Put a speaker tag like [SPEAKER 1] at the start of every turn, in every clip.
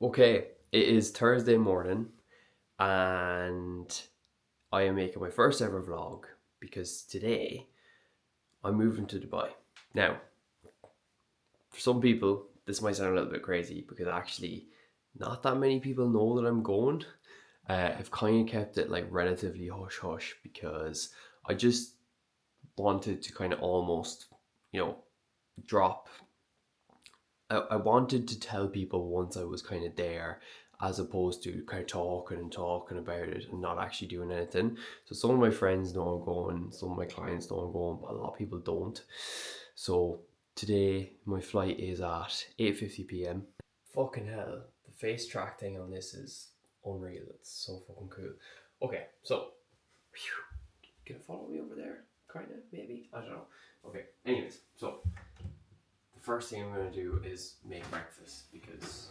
[SPEAKER 1] Okay, it is Thursday morning and I am making my first ever vlog because today I'm moving to Dubai. Now, for some people, this might sound a little bit crazy because actually not that many people know that I'm going. I've kind of kept it like relatively hush hush because I just wanted to kind of almost, you know, drop I wanted to tell people once I was kind of there, as opposed to kind of talking and talking about it and not actually doing anything. So some of my friends know I'm going, some of my clients know I'm going, but a lot of people don't. So today my flight is at 8:50 p.m. Fucking hell, the face track thing on this is unreal. It's so fucking cool. Okay, so can it follow me over there? Kind of, maybe. I don't know. Okay. Anyways, so the first thing I'm going to do is make breakfast because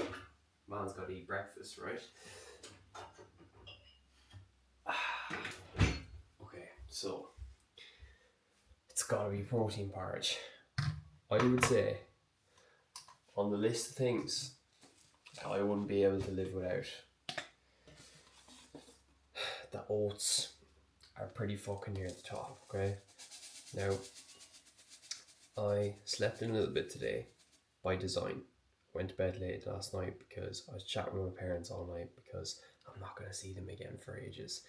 [SPEAKER 1] man's got to eat breakfast, right? Okay, so it's got to be protein porridge. I would say on the list of things I wouldn't be able to live without, the oats are pretty fucking near the top, okay? Now, I slept in a little bit today by design. Went to bed late last night because I was chatting with my parents all night because I'm not going to see them again for ages.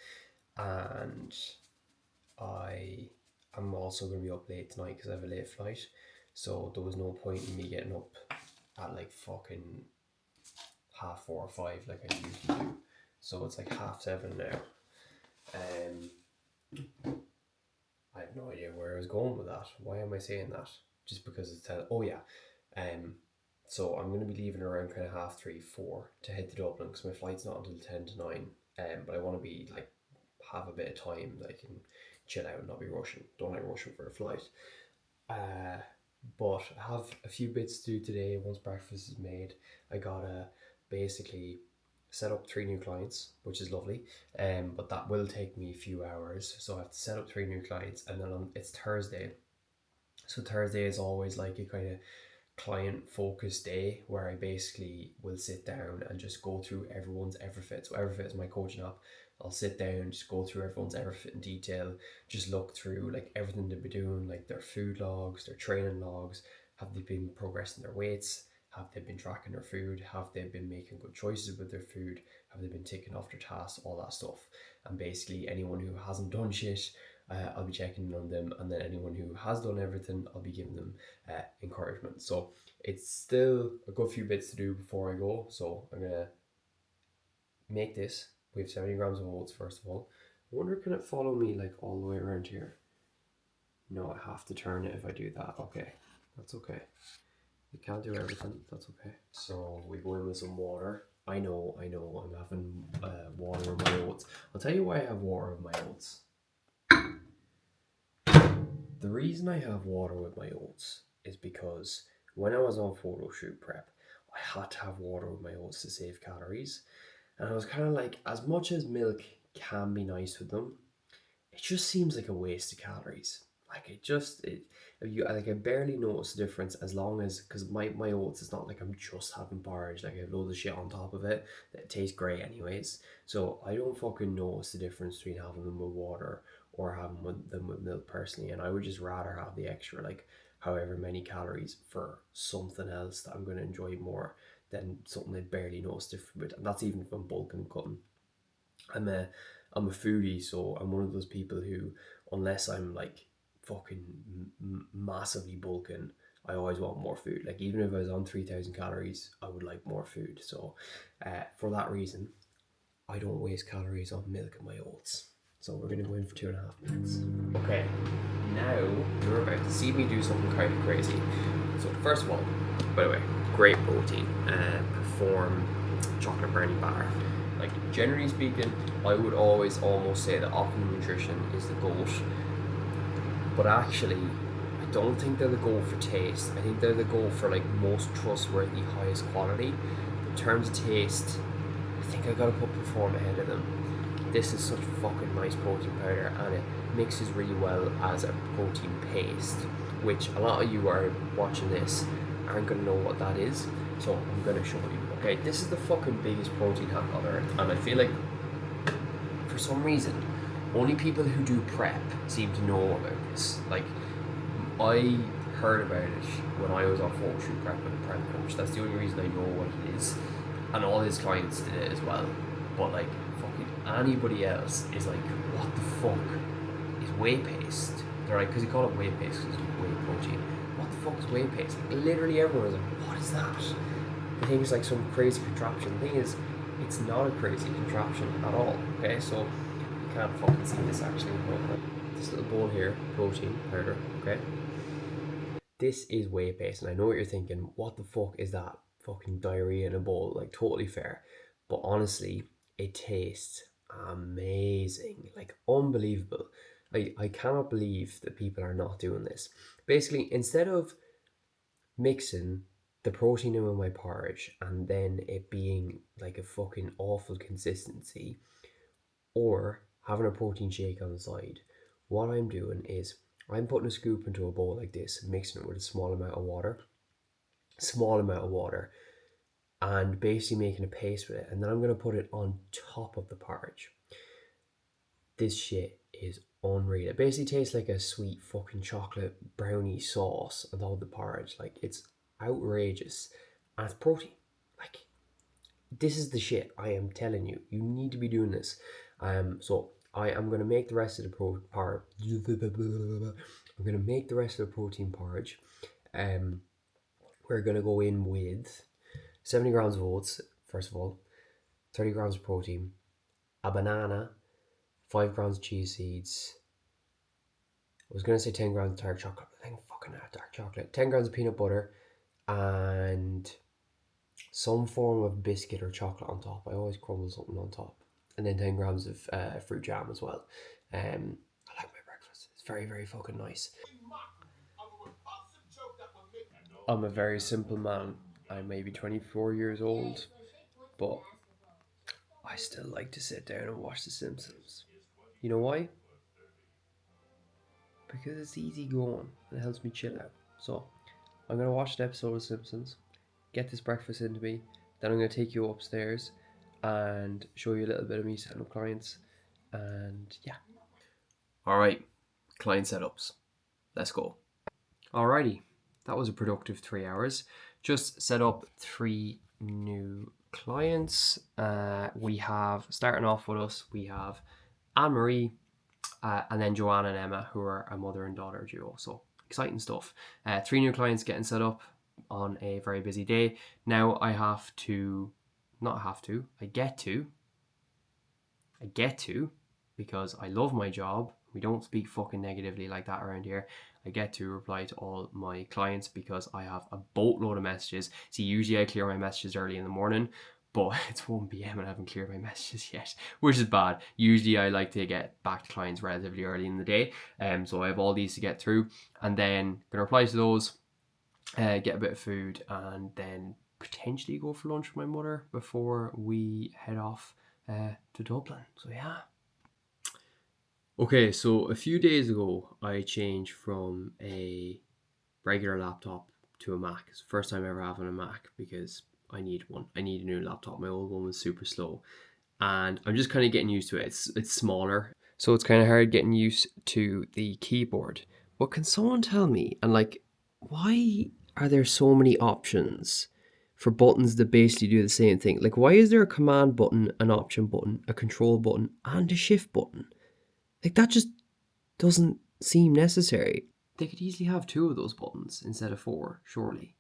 [SPEAKER 1] And I am also going to be up late tonight because I have a late flight. So there was no point in me getting up at like fucking 4:30 or 5 like I usually do. So it's like 7:30 now. I have no idea where I was going with that. Why am I saying that? Just because it's oh yeah. So I'm going to be leaving around kind of 3:30, 4 to head to Dublin because my flight's not until 10 to 9. But I want to be like have a bit of time that I can chill out and not be rushing. Don't like rushing for a flight. But I have a few bits to do today once breakfast is made. I gotta basically set up 3 new clients, which is lovely. But that will take me a few hours. So I have to set up 3 new clients, and then it's Thursday. So Thursday is always like a kind of client focused day where I basically will sit down and just go through everyone's Everfit. So Everfit is my coaching app. I'll sit down, just go through everyone's Everfit in detail, just look through like everything they've been doing, like their food logs, their training logs. Have they been progressing their weights? Have they been tracking their food? Have they been making good choices with their food? Have they been ticking off their tasks? All that stuff. And basically, anyone who hasn't done shit, I'll be checking in on them, and then anyone who has done everything, I'll be giving them encouragement. So it's still a good few bits to do before I go. So I'm gonna make this. We have 70 grams of oats first of all. I wonder, can it follow me like all the way around here? No, I have to turn it if I do that. Okay, that's okay. You can't do everything. That's okay. So we go in with some water. I know. I'm having water in my oats. I'll tell you why I have water in my oats. The reason I have water with my oats is because when I was on photo shoot prep, I had to have water with my oats to save calories. And I was kind of like, as much as milk can be nice with them, it just seems like a waste of calories. Like I barely notice the difference as long as, because my oats, it's not like I'm just having porridge, like I have loads of shit on top of it that tastes great anyways. So I don't fucking notice the difference between having them with water or having them with milk personally. And I would just rather have the extra, like however many calories for something else that I'm going to enjoy more than something I barely notice different with. And that's even if I'm bulking and cutting. I'm a I'm a foodie, so I'm one of those people who, unless I'm like fucking massively bulking, I always want more food. Like even if I was on 3,000 calories, I would like more food. So, for that reason, I don't waste calories on milk and my oats. So we're gonna go in for 2.5 minutes. Okay, now you're about to see me do something kind of crazy. So first of all, by the way, great protein. Perform chocolate brownie bar. Like generally speaking, I would always almost say that Optimum Nutrition is the GOAT, but actually, I don't think they're the GOAT for taste. I think they're the GOAT for like most trustworthy, highest quality. In terms of taste, I think I gotta put Perform ahead of them. This is such fucking nice protein powder, and it mixes really well as a protein paste, which a lot of you are watching this aren't gonna know what that is. So I'm gonna show you Okay, this is the fucking biggest protein hack on earth, and I feel like for some reason only people who do prep seem to know about this. Like, I heard about it when I was on photo shoot prep with a prep coach. That's the only reason I know what it is, and all his clients did it as well. But like, fucking anybody else is like, what the fuck is whey paste? They're like, because he called it whey paste because it's whey protein. What the fuck is whey paste? Like, literally everyone is like, what is that? They think it's like some crazy contraption. The thing is, it's not a crazy contraption at all. Okay, so you can't fucking see this actually. This little bowl here, protein powder. Okay, this is whey paste, and I know what you're thinking. What the fuck is that? Fucking diarrhea in a bowl? Like, totally fair. But honestly, it tastes amazing, like unbelievable. I cannot believe that people are not doing this. Basically, instead of mixing the protein in with my porridge and then it being like a fucking awful consistency, or having a protein shake on the side, what I'm doing is I'm putting a scoop into a bowl like this, mixing it with a small amount of water, and basically making a paste with it, and then I'm going to put it on top of the porridge. This shit is unreal. It basically tastes like a sweet fucking chocolate brownie sauce on top of the porridge. Like, it's outrageous, and it's protein. Like, this is the shit. I am telling you, you need to be doing this. So I am gonna make the rest of the I'm gonna make the rest of the protein porridge. We're gonna go in with 70 grams of oats first of all, 30 grams of protein, a banana, 5 grams of chia seeds. I was gonna say 10 grams of dark chocolate, but I think fucking dark chocolate. 10 grams of peanut butter, and some form of biscuit or chocolate on top. I always crumble something on top. And then 10 grams of fruit jam as well. I like my breakfast. It's very, very fucking nice. I'm a very simple man. I'm maybe 24 years old, but I still like to sit down and watch The Simpsons. You know why? Because it's easy going and it helps me chill out. So I'm going to watch an episode of Simpsons, get this breakfast into me, then I'm going to take you upstairs and show you a little bit of me setting up clients. And yeah. Alright, client setups. Let's go. Alrighty, that was a productive 3 hours. Just set up 3 new clients. We have, starting off with us, we have Anne-Marie, and then Joanna and Emma, who are a mother and daughter duo. So exciting stuff. 3 new clients getting set up on a very busy day. Now I get to, because I love my job. We don't speak fucking negatively like that around here. I get to reply to all my clients because I have a boatload of messages. See, usually I clear my messages early in the morning, but it's 1 p.m. and I haven't cleared my messages yet, which is bad. Usually I like to get back to clients relatively early in the day. So I have all these to get through, and then gonna reply to those, get a bit of food, and then potentially go for lunch with my mother before we head off to Dublin. So yeah. Okay, so a few days ago, I changed from a regular laptop to a Mac. It's the first time ever having a Mac because I need one. I need a new laptop. My old one was super slow, and I'm just kind of getting used to it. It's smaller, so it's kind of hard getting used to the keyboard. But can someone tell me, and like, why are there so many options for buttons that basically do the same thing? Like, why is there a command button, an option button, a control button, and a shift button? Like, that just doesn't seem necessary. They could easily have 2 of those buttons instead of 4, surely.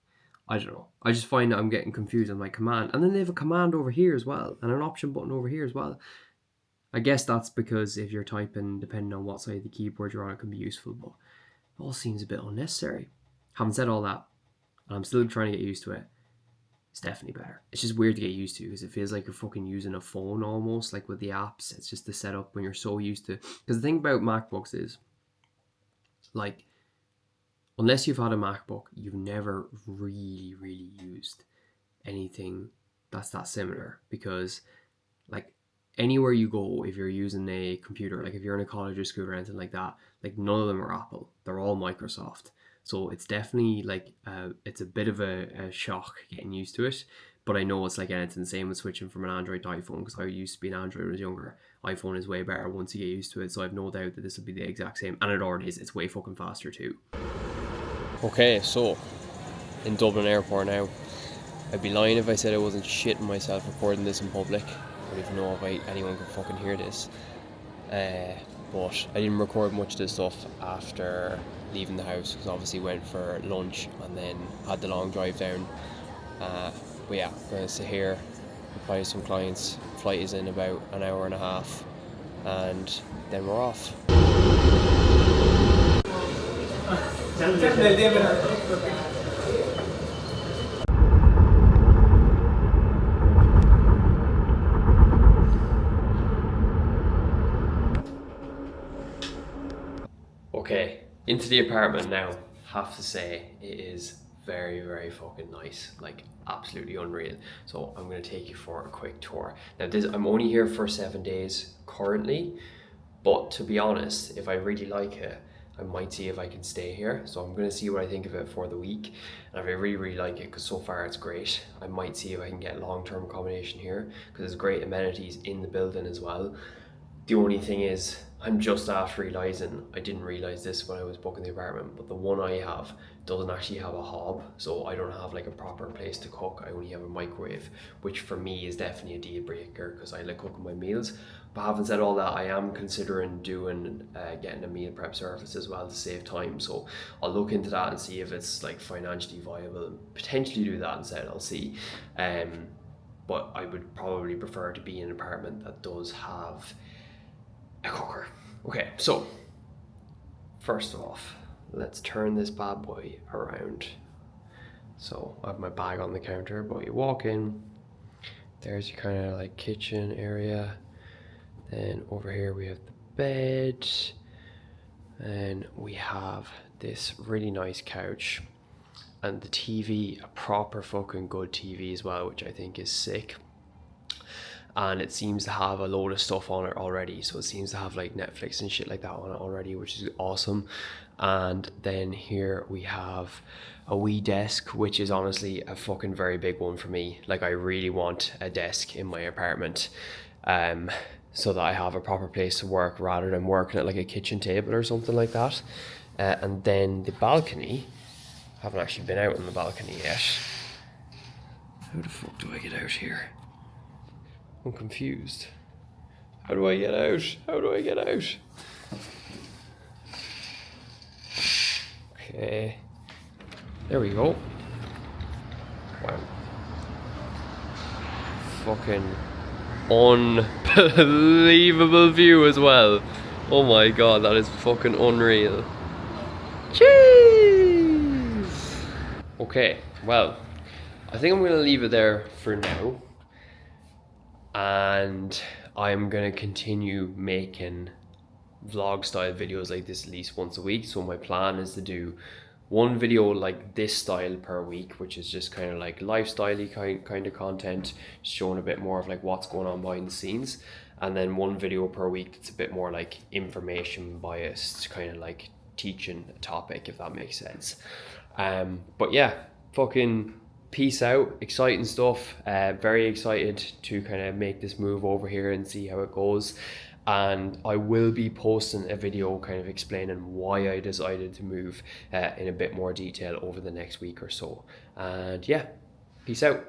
[SPEAKER 1] I don't know. I just find that I'm getting confused on my command. And then they have a command over here as well, and an option button over here as well. I guess that's because if you're typing, depending on what side of the keyboard you're on, it can be useful, but it all seems a bit unnecessary. Having said all that, and I'm still trying to get used to it, it's definitely better. It's just weird to get used to because it feels like you're fucking using a phone almost, like with the apps. It's just the setup when you're so used to. Because the thing about MacBooks is, like, unless you've had a MacBook, you've never really, really used anything that's that similar. Because, like, anywhere you go, if you're using a computer, like if you're in a college or school or anything like that, like none of them are Apple. They're all Microsoft. So it's definitely like it's a bit of a shock getting used to it. But I know it's like anything, the same with switching from an Android to iPhone, because I used to be an Android when I was younger. iPhone is way better once you get used to it, so I've no doubt that this will be the exact same, and it already is. It's way fucking faster too. Okay, so in Dublin Airport now. I'd be lying if I said I wasn't shitting myself recording this in public. I don't even know if anyone can fucking hear this. But I didn't record much of this stuff after leaving the house, because obviously went for lunch and then had the long drive down. But yeah, I'm going to sit here, reply to some clients. Flight is in about an hour and a half, and then we're off. Okay, into the apartment now. Have to say, it is very, very fucking nice, like absolutely unreal. So I'm gonna take you for a quick tour. Now I'm only here for 7 days currently, but to be honest, if I really like it, I might see if I can stay here. So I'm gonna see what I think of it for the week. And if I really, really like it, because so far it's great, I might see if I can get long-term accommodation here, because there's great amenities in the building as well. The only thing is, I'm just after realising, I didn't realise this when I was booking the apartment, but the one I have doesn't actually have a hob, so I don't have like a proper place to cook. I only have a microwave, which for me is definitely a deal breaker, because I like cooking my meals. But having said all that, I am considering getting a meal prep service as well to save time, so I'll look into that and see if it's like financially viable. Potentially do that instead, I'll see. But I would probably prefer to be in an apartment that does have a cooker. Okay, so first off, let's turn this bad boy around. So I have my bag on the counter, but you walk in, there's your kind of like kitchen area. Then over here we have the bed, and we have this really nice couch, and the TV, a proper fucking good TV as well, which I think is sick. And it seems to have a load of stuff on it already, so it seems to have like Netflix and shit like that on it already, which is awesome. And then here we have a wee desk, which is honestly a fucking very big one for me. Like, I really want a desk in my apartment, so that I have a proper place to work rather than working at like a kitchen table or something like that. And then the balcony, I haven't actually been out on the balcony yet. How the fuck do I get out here? I'm confused. How do I get out? How do I get out? Okay. There we go. Wow. Fucking unbelievable view as well. Oh my god, that is fucking unreal. Jeez! Okay, well, I think I'm gonna leave it there for now. And I'm gonna continue making vlog style videos like this at least once a week. So my plan is to do one video like this style per week, which is just kind of like lifestyle-y kind of content, showing a bit more of like what's going on behind the scenes, and then one video per week that's a bit more like information biased, kind of like teaching a topic, if that makes sense. But yeah, fucking peace out. Exciting stuff. Very excited to kind of make this move over here and see how it goes. And I will be posting a video kind of explaining why I decided to move in a bit more detail over the next week or so. And yeah, peace out.